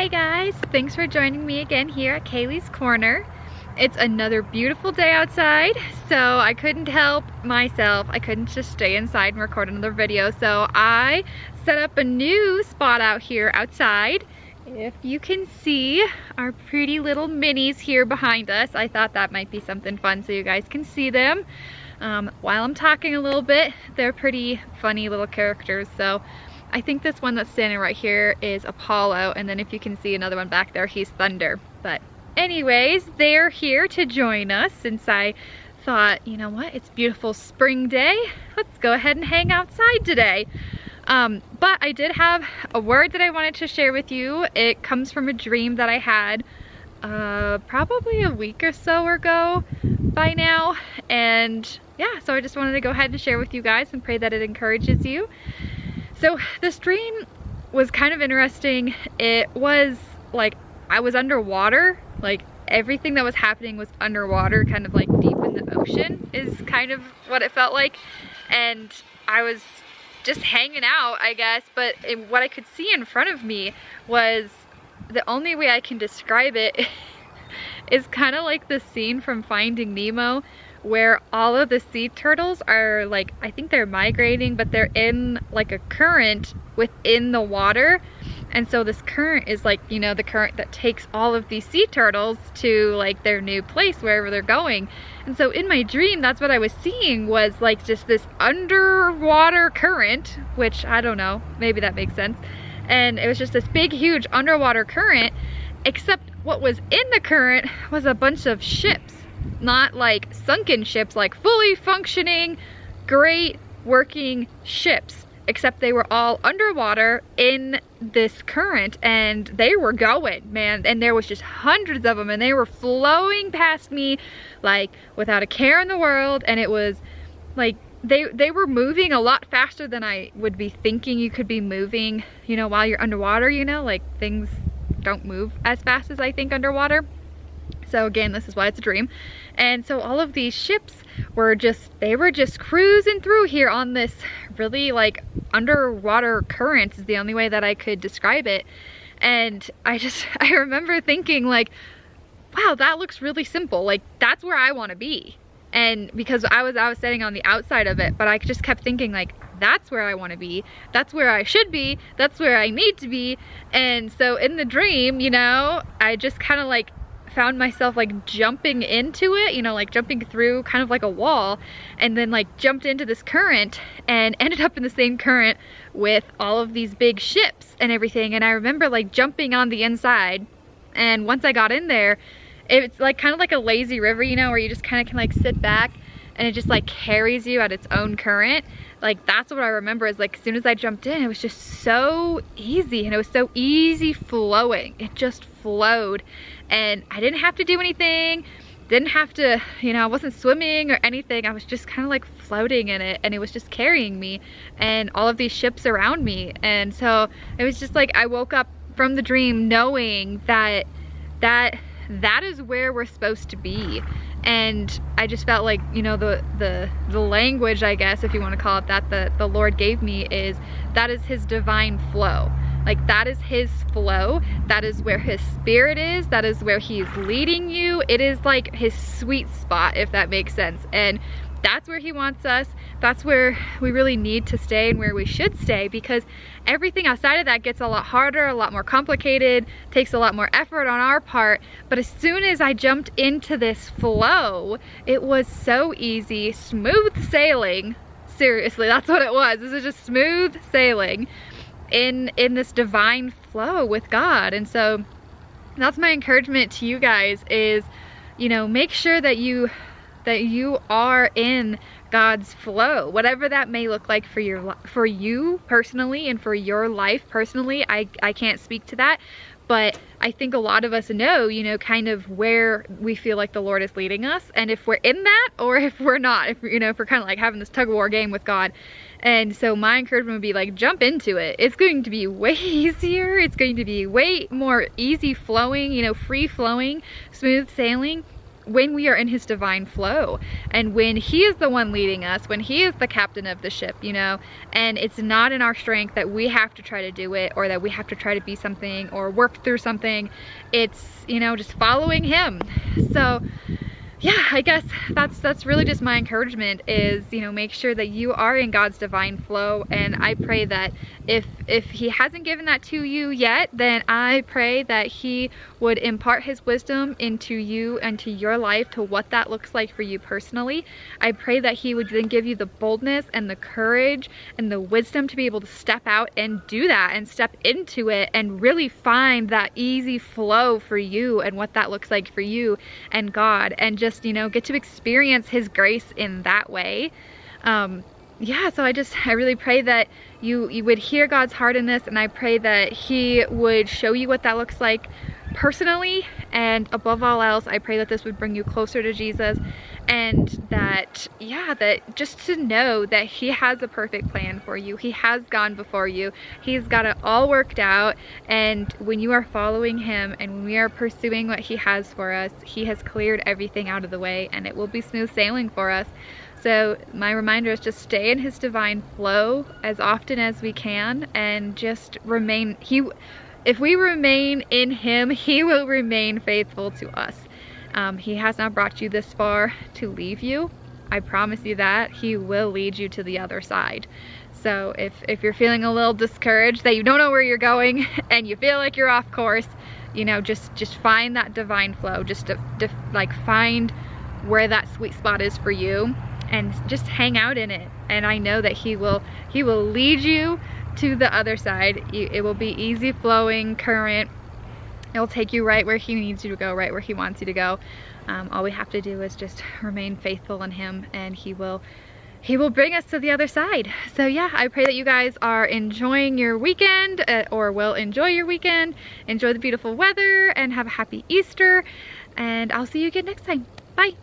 Hey guys, thanks for joining me again here at Kaylee's Corner. It's another beautiful day outside, so I couldn't help myself. I couldn't just stay inside and record another video, so I set up a new spot out here outside. If you can see our pretty little minis here behind us, I thought that might be something fun so you guys can see them. While I'm talking a little bit, they're pretty funny little characters, so I think this one that's standing right here is Apollo, and then if you can see another one back there, he's Thunder. But anyways, they're here to join us since I thought, you know what, it's a beautiful spring day. Let's go ahead and hang outside today. But I did have a word that I wanted to share with you. It comes from a dream that I had probably a week or so ago by now. And yeah, so I just wanted to go ahead and share with you guys and pray that it encourages you. So this dream was kind of interesting. It was like I was underwater, like everything that was happening was underwater, kind of like deep in the ocean is kind of what it felt like. And I was just hanging out, I guess, but what I could see in front of me was, the only way I can describe it is kind of like the scene from Finding Nemo, where all of the sea turtles are like, I think they're migrating, but they're in like a current within the water. And so this current is like, you know, the current that takes all of these sea turtles to like their new place, wherever they're going. And so in my dream, that's what I was seeing, was like just this underwater current, which I don't know, maybe that makes sense. And it was just this big, huge underwater current, except what was in the current was a bunch of ships. Not like sunken ships, like fully functioning, great working ships, except they were all underwater in this current, and they were going, man, and there was just hundreds of them, and they were flowing past me like without a care in the world. And it was like they were moving a lot faster than I would be thinking you could be moving, you know, while you're underwater, you know, like things don't move as fast as I think underwater. So again, this is why it's a dream. And so all of these ships were just, they were just cruising through here on this really like underwater current is the only way that I could describe it. And I remember thinking like, wow, that looks really simple. Like that's where I want to be. And because I was sitting on the outside of it, but I just kept thinking like, that's where I want to be. That's where I should be. That's where I need to be. And so in the dream, you know, I just kind of like found myself like jumping into it, you know, like jumping through kind of like a wall, and then like jumped into this current and ended up in the same current with all of these big ships and everything. And I remember like jumping on the inside, and once I got in there, it's like kind of like a lazy river, you know, where you just kind of can like sit back and it just like carries you at its own current. Like that's what I remember, is like as soon as I jumped in, it was just so easy, and it was so easy flowing. It just flowed, and I didn't have to do anything, didn't have to, you know, I wasn't swimming or anything. I was just kind of like floating in it, and it was just carrying me and all of these ships around me. And so it was just like I woke up from the dream knowing that is where we're supposed to be. And I just felt like, you know, the language, I guess, if you want to call it that, the Lord gave me is, that is his divine flow. Like that is his flow. That is where his spirit is. That is where he's leading you. It is like his sweet spot, if that makes sense. And that's where he wants us. That's where we really need to stay and where we should stay, because everything outside of that gets a lot harder, a lot more complicated, takes a lot more effort on our part. But as soon as I jumped into this flow, it was so easy, smooth sailing. Seriously, that's what it was. This is just smooth sailing in this divine flow with God. And so that's my encouragement to you guys is, you know, make sure that you are in God's flow, whatever that may look like for you personally and for your life personally. I can't speak to that, but I think a lot of us know, you know, kind of where we feel like the Lord is leading us, and if we're in that or if we're not, if you know, if we're kind of like having this tug of war game with God. And so my encouragement would be like, jump into it. It's going to be way easier. It's going to be way more easy flowing, you know, free flowing, smooth sailing. when we are in his divine flow, and when he is the one leading us, when he is the captain of the ship, you know, and it's not in our strength that we have to try to do it, or that we have to try to be something or work through something. It's, you know, just following him. So yeah, I guess that's really just my encouragement is, you know, make sure that you are in God's divine flow. And I pray that if he hasn't given that to you yet, then I pray that he would impart his wisdom into you and to your life, to what that looks like for you personally. I pray that he would then give you the boldness and the courage and the wisdom to be able to step out and do that and step into it and really find that easy flow for you and what that looks like for you and God, and just, you know, get to experience his grace in that way. Yeah, so I really pray that you would hear God's heart in this, and I pray that he would show you what that looks like personally, and above all else, I pray that this would bring you closer to Jesus, and that, yeah, that just to know that he has a perfect plan for you. He has gone before you. He's got it all worked out, and when you are following him and when we are pursuing what he has for us, he has cleared everything out of the way, and it will be smooth sailing for us. So my reminder is just stay in his divine flow as often as we can, and just remain, if we remain in him, he will remain faithful to us. He has not brought you this far to leave you. I promise you that. He will lead you to the other side. So if you're feeling a little discouraged that you don't know where you're going and you feel like you're off course, you know, just find that divine flow. Just to like find where that sweet spot is for you, and just hang out in it. And I know that he will lead you to the other side. It will be easy flowing current. It'll take you right where he needs you to go, right where he wants you to go. All we have to do is just remain faithful in him, and he will bring us to the other side. So yeah, I pray that you guys are enjoying your weekend, or will enjoy your weekend. Enjoy the beautiful weather and have a happy Easter, and I'll see you again next time. Bye.